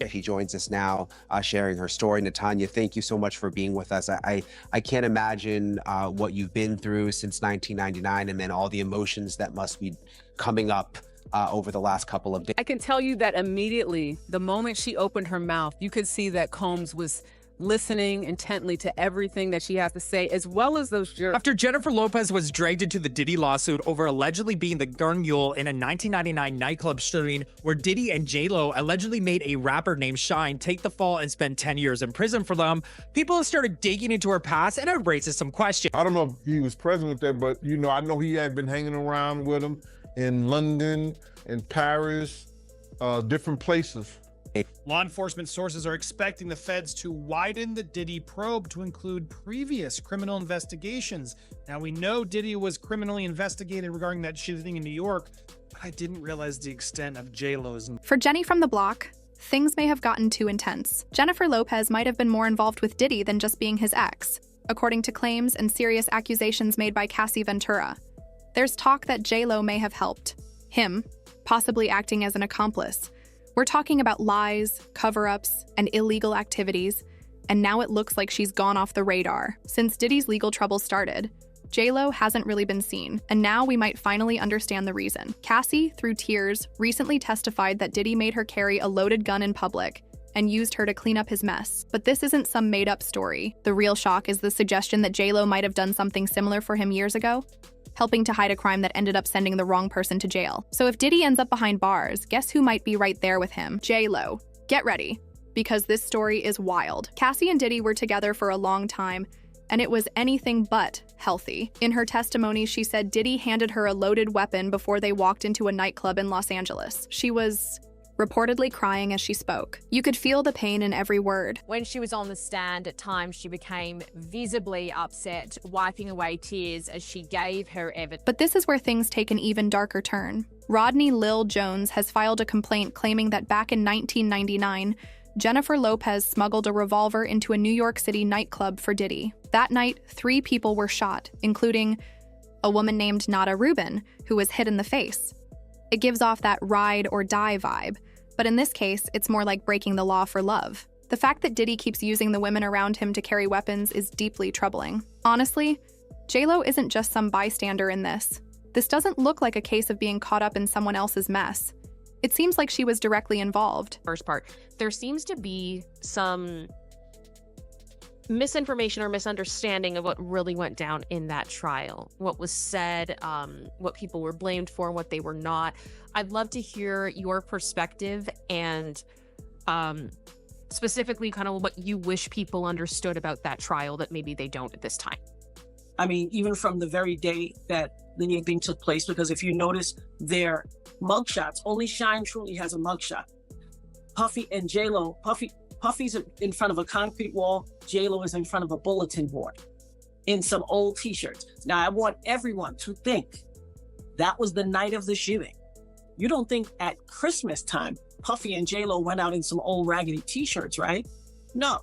She joins us now, sharing her story. Natanya, thank you so much for being with us. I can't imagine what you've been through since 1999, and then all the emotions that must be coming up over the last couple of days. I can tell you that immediately, the moment she opened her mouth, you could see that Combs was listening intently to everything that she has to say, as well as those jurors. After Jennifer Lopez was dragged into the Diddy lawsuit over allegedly being the gun mule in a 1999 nightclub shooting where Diddy and J-Lo allegedly made a rapper named Shine take the fall and spend 10 years in prison for them, people have started digging into her past and it raises some questions. I don't know if he was present with that, but I know he had been hanging around with him in London, in Paris, different places. Law enforcement sources are expecting the feds to widen the Diddy probe to include previous criminal investigations. Now, we know Diddy was criminally investigated regarding that shooting in New York, but I didn't realize the extent of J-Lo's. For Jenny from the block, things may have gotten too intense. Jennifer Lopez might have been more involved with Diddy than just being his ex, according to claims and serious accusations made by Cassie Ventura. There's talk that J-Lo may have helped him, possibly acting as an accomplice. We're talking about lies, cover-ups, and illegal activities, and now it looks like she's gone off the radar. Since Diddy's legal trouble started, J-Lo hasn't really been seen, and now we might finally understand the reason. Cassie, through tears, recently testified that Diddy made her carry a loaded gun in public and used her to clean up his mess. But this isn't some made-up story. The real shock is the suggestion that J-Lo might have done something similar for him years ago, helping to hide a crime that ended up sending the wrong person to jail. So if Diddy ends up behind bars, guess who might be right there with him? J-Lo. Get ready, because this story is wild. Cassie and Diddy were together for a long time, and it was anything but healthy. In her testimony, she said Diddy handed her a loaded weapon before they walked into a nightclub in Los Angeles. She was reportedly crying as she spoke. You could feel the pain in every word. When she was on the stand, at times she became visibly upset, wiping away tears as she gave her evidence. But this is where things take an even darker turn. Rodney Lil Jones has filed a complaint claiming that back in 1999, Jennifer Lopez smuggled a revolver into a New York City nightclub for Diddy. That night, 3 people were shot, including a woman named Nada Rubin, who was hit in the face. It gives off that ride or die vibe, but in this case, it's more like breaking the law for love. The fact that Diddy keeps using the women around him to carry weapons is deeply troubling. Honestly, J-Lo isn't just some bystander in this. This doesn't look like a case of being caught up in someone else's mess. It seems like she was directly involved. First part, there seems to be some misinformation or misunderstanding of what really went down in that trial, what was said, what people were blamed for, what they were not. I'd love to hear your perspective and specifically kind of what you wish people understood about that trial that maybe they don't at this time. I mean, even from the very day that the thing took place, because if you notice their mugshots, only Shine truly has a mugshot. Puffy and J-Lo, Puffy's in front of a concrete wall, J-Lo is in front of a bulletin board in some old t-shirts. Now, I want everyone to think that was the night of the shooting. You don't think at Christmas time, Puffy and J-Lo went out in some old raggedy t-shirts, right? No,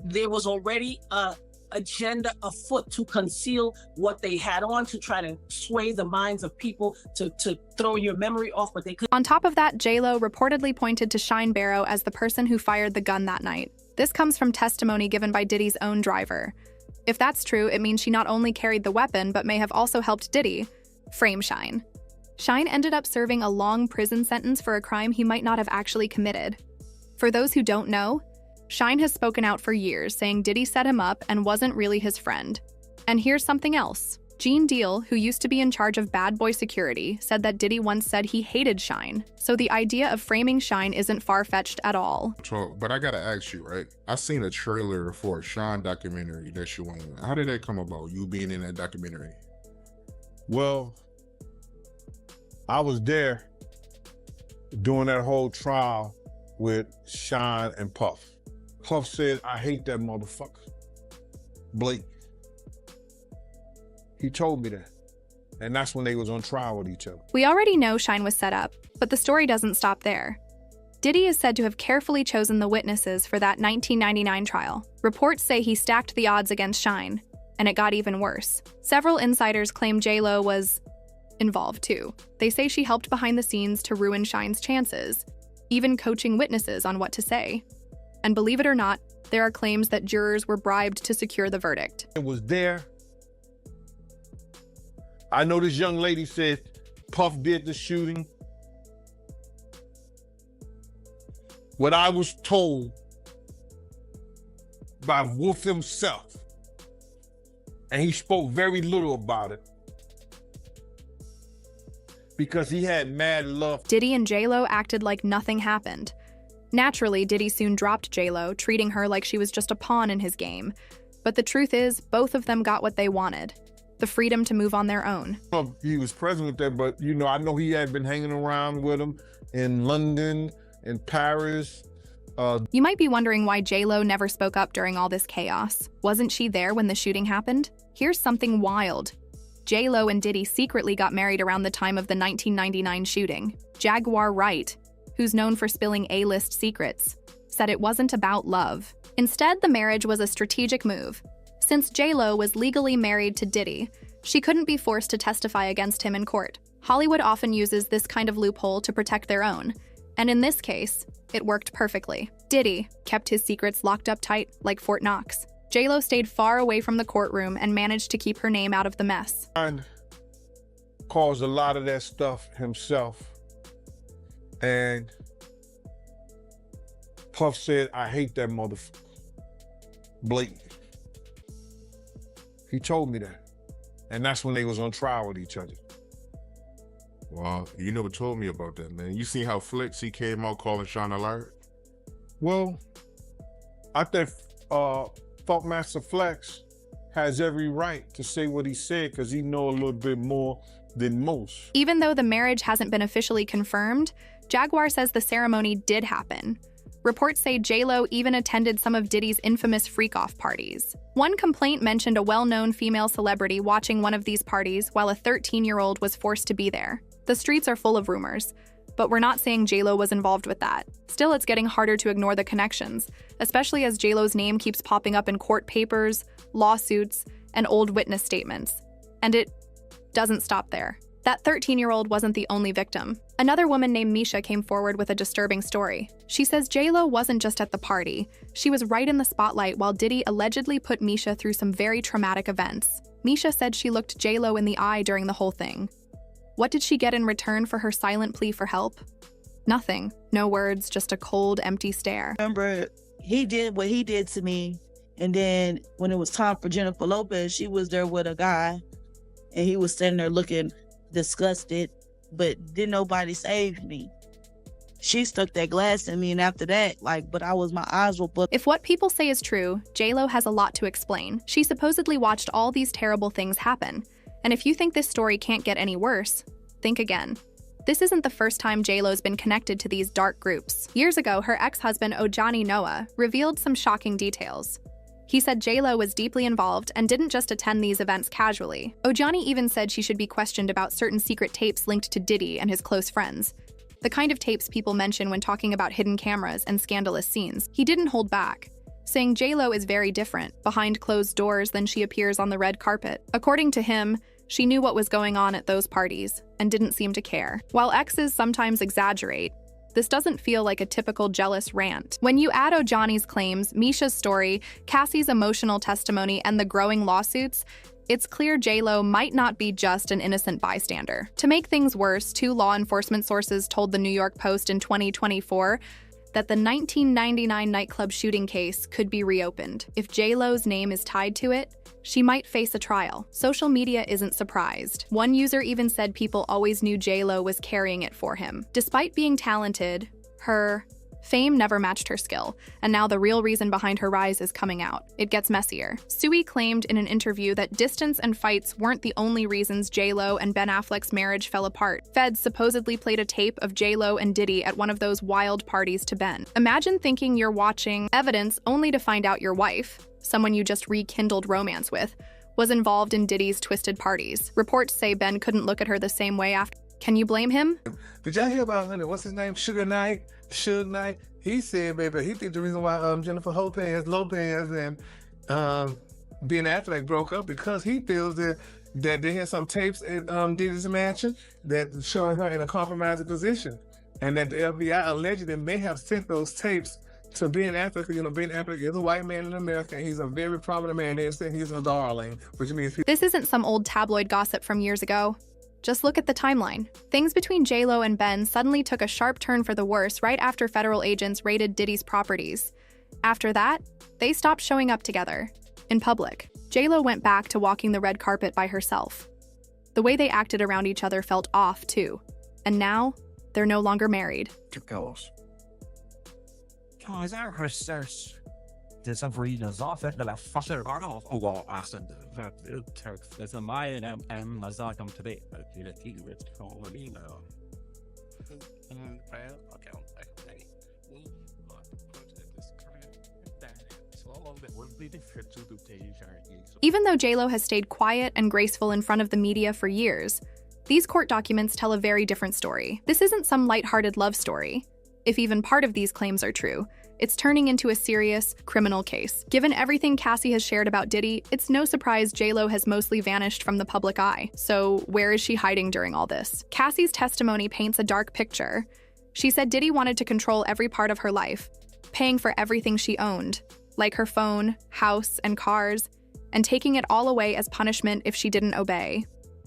there was already a agenda afoot to conceal what they had on, to try to sway the minds of people, to throw your memory off, but they couldn't. On top of that, J-Lo reportedly pointed to Shine Barrow as the person who fired the gun that night. This comes from testimony given by Diddy's own driver. If that's true, it means she not only carried the weapon, but may have also helped Diddy frame Shine. Shine ended up serving a long prison sentence for a crime he might not have actually committed. For those who don't know, Shine has spoken out for years, saying Diddy set him up and wasn't really his friend. And here's something else. Gene Deal, who used to be in charge of Bad Boy Security, said that Diddy once said he hated Shine. So the idea of framing Shine isn't far-fetched at all. So, but I gotta ask you, right? I seen a trailer for a Shine documentary that you went in. How did that come about, you being in that documentary? Well, I was there during that whole trial with Shine and Puff. Puff said, I hate that motherfucker. Blake. He told me that. And that's when they was on trial with each other. We already know Shine was set up, but the story doesn't stop there. Diddy is said to have carefully chosen the witnesses for that 1999 trial. Reports say he stacked the odds against Shine, and it got even worse. Several insiders claim J-Lo was involved too. They say she helped behind the scenes to ruin Shine's chances. even coaching witnesses on what to say. And believe it or not, there are claims that jurors were bribed to secure the verdict. It was there. I know this young lady said Puff did the shooting. What I was told by Wolf himself, and he spoke very little about it, because he had mad love. Diddy and J-Lo acted like nothing happened. Naturally, Diddy soon dropped J-Lo, treating her like she was just a pawn in his game. But the truth is, both of them got what they wanted: the freedom to move on their own. He was present with that, but I know he had been hanging around with him in London, in Paris. You might be wondering why J-Lo never spoke up during all this chaos. Wasn't she there when the shooting happened? Here's something wild. J-Lo and Diddy secretly got married around the time of the 1999 shooting. Jaguar Wright, who's known for spilling A-list secrets, said it wasn't about love. Instead, the marriage was a strategic move. Since J-Lo was legally married to Diddy, she couldn't be forced to testify against him in court. Hollywood often uses this kind of loophole to protect their own, and in this case, it worked perfectly. Diddy kept his secrets locked up tight, like Fort Knox. J-Lo stayed far away from the courtroom and managed to keep her name out of the mess. Caused a lot of that stuff himself. And Puff said, I hate that motherfucker. Blatant. He told me that. And that's when they was on trial with each other. Wow, you never told me about that, man. You seen how Flex, he came out calling Sean a liar? Well, I think Funkmaster Flex has every right to say what he said because he know a little bit more than most. Even though the marriage hasn't been officially confirmed, Jaguar says the ceremony did happen. Reports say J-Lo even attended some of Diddy's infamous freak-off parties. One complaint mentioned a well-known female celebrity watching one of these parties while a 13-year-old was forced to be there. The streets are full of rumors, but we're not saying J-Lo was involved with that. Still, it's getting harder to ignore the connections, especially as J-Lo's name keeps popping up in court papers, lawsuits, and old witness statements. And it doesn't stop there. That 13-year-old wasn't the only victim. Another woman named Misha came forward with a disturbing story. She says J-Lo wasn't just at the party. She was right in the spotlight while Diddy allegedly put Misha through some very traumatic events. Misha said she looked J-Lo in the eye during the whole thing. What did she get in return for her silent plea for help? Nothing. No words, just a cold, empty stare. Remember, he did what he did to me, and then when it was time for Jennifer Lopez, she was there with a guy, and he was standing there looking disgusted, but didn't nobody save me. She stuck that glass in me, and after that, my eyes were booked. If what people say is true, J-Lo has a lot to explain. She supposedly watched all these terrible things happen. And if you think this story can't get any worse, think again. This isn't the first time J-Lo's been connected to these dark groups. Years ago, her ex-husband Ojani Noah revealed some shocking details. He said J-Lo was deeply involved and didn't just attend these events casually. Ojani even said she should be questioned about certain secret tapes linked to Diddy and his close friends. The kind of tapes people mention when talking about hidden cameras and scandalous scenes. He didn't hold back, saying J-Lo is very different, behind closed doors than she appears on the red carpet. According to him, she knew what was going on at those parties and didn't seem to care. While exes sometimes exaggerate, this doesn't feel like a typical jealous rant. When you add Ojani's claims, Misha's story, Cassie's emotional testimony, and the growing lawsuits, it's clear J-Lo might not be just an innocent bystander. To make things worse, 2 law enforcement sources told the New York Post in 2024 that the 1999 nightclub shooting case could be reopened. If J-Lo's name is tied to it, she might face a trial. Social media isn't surprised. One user even said people always knew J-Lo was carrying it for him. Despite being talented, her fame never matched her skill, and now the real reason behind her rise is coming out. It gets messier. Sui claimed in an interview that distance and fights weren't the only reasons J-Lo and Ben Affleck's marriage fell apart. Feds supposedly played a tape of J-Lo and Diddy at one of those wild parties to Ben. Imagine thinking you're watching evidence only to find out your wife, someone you just rekindled romance with, was involved in Diddy's twisted parties. Reports say Ben couldn't look at her the same way after. Can you blame him? Did y'all hear about what's his name? Suge Knight. He said, baby, he think the reason why Jennifer Lopez and Ben Affleck broke up because he feels that they had some tapes at Diddy's mansion that showing her in a compromising position. and that the FBI allegedly may have sent those tapes to Ben Affleck. You know, Ben Affleck is a white man in America, and he's a very prominent man. They say he's a darling, which means This isn't some old tabloid gossip from years ago. Just look at the timeline. Things between J-Lo and Ben suddenly took a sharp turn for the worse right after federal agents raided Diddy's properties. After that, they stopped showing up together in public. J-Lo went back to walking the red carpet by herself. The way they acted around each other felt off, too. And now, they're no longer married. Even though J-Lo has stayed quiet and graceful in front of the media for years, these court documents tell a very different story. This isn't some lighthearted love story. If even part of these claims are true, it's turning into a serious criminal case. Given everything Cassie has shared about Diddy, it's no surprise J-Lo has mostly vanished from the public eye. So where is she hiding during all this? Cassie's testimony paints a dark picture. She said Diddy wanted to control every part of her life, paying for everything she owned, like her phone, house, and cars, and taking it all away as punishment if she didn't obey.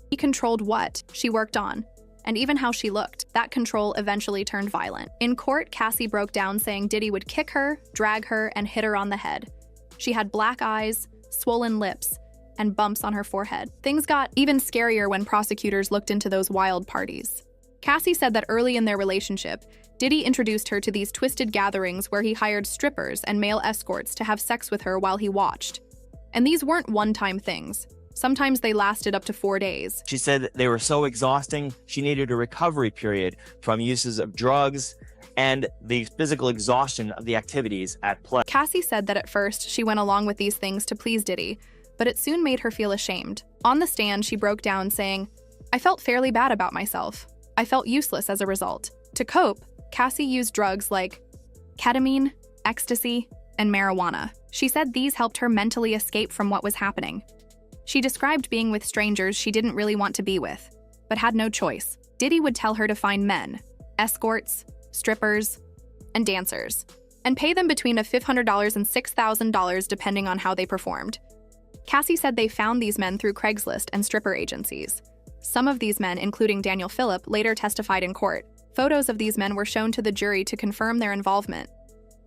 He controlled what she worked on, and even how she looked. That control eventually turned violent. In court, Cassie broke down saying Diddy would kick her, drag her, and hit her on the head. She had black eyes, swollen lips, and bumps on her forehead. Things got even scarier when prosecutors looked into those wild parties. Cassie said that early in their relationship, Diddy introduced her to these twisted gatherings where he hired strippers and male escorts to have sex with her while he watched. And these weren't one-time things. Sometimes they lasted up to 4 days. She said that they were so exhausting, she needed a recovery period from uses of drugs and the physical exhaustion of the activities at play. Cassie said that at first she went along with these things to please Diddy, but it soon made her feel ashamed. On the stand, she broke down saying, "I felt fairly bad about myself. I felt useless as a result." To cope, Cassie used drugs like ketamine, ecstasy, and marijuana. She said these helped her mentally escape from what was happening. She described being with strangers she didn't really want to be with, but had no choice. Diddy would tell her to find men, escorts, strippers, and dancers, and pay them between $500 and $6,000 depending on how they performed. Cassie said they found these men through Craigslist and stripper agencies. Some of these men, including Daniel Phillip, later testified in court. Photos of these men were shown to the jury to confirm their involvement.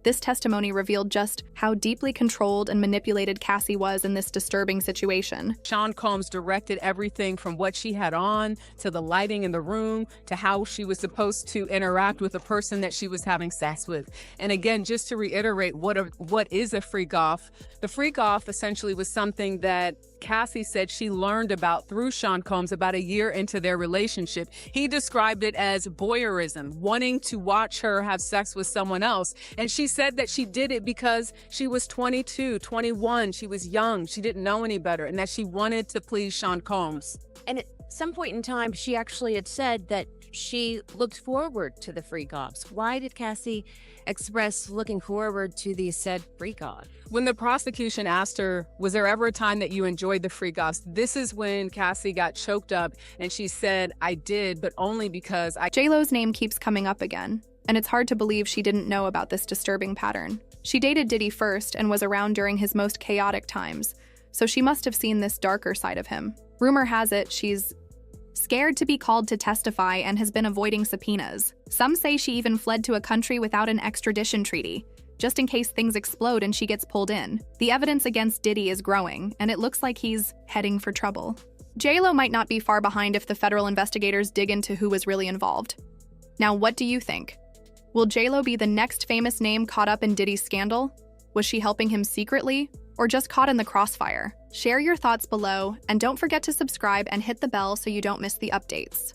This testimony revealed just how deeply controlled and manipulated Cassie was in this disturbing situation. Sean Combs directed everything from what she had on, to the lighting in the room, to how she was supposed to interact with the person that she was having sex with. And again, just to reiterate what is a freak off, the freak off essentially was something that Cassie said she learned about through Sean Combs about a year into their relationship. He described it as voyeurism, wanting to watch her have sex with someone else. And she said that she did it because she was 22, 21, she was young, she didn't know any better, and that she wanted to please Sean Combs. And at some point in time, she actually had said that she looked forward to the freak offs. Why did Cassie express looking forward to the said freak off? When the prosecution asked her, was there ever a time that you enjoyed the freak offs? This is when Cassie got choked up and she said, I did, but only because I... J-Lo's name keeps coming up again, and it's hard to believe she didn't know about this disturbing pattern. She dated Diddy first and was around during his most chaotic times, so she must have seen this darker side of him. Rumor has it she's scared to be called to testify and has been avoiding subpoenas. Some say she even fled to a country without an extradition treaty, just in case things explode and she gets pulled in. The evidence against Diddy is growing, and it looks like he's heading for trouble. J-Lo might not be far behind if the federal investigators dig into who was really involved. Now, what do you think? Will J-Lo be the next famous name caught up in Diddy's scandal? Was she helping him secretly, or just caught in the crossfire? Share your thoughts below, and don't forget to subscribe and hit the bell so you don't miss the updates.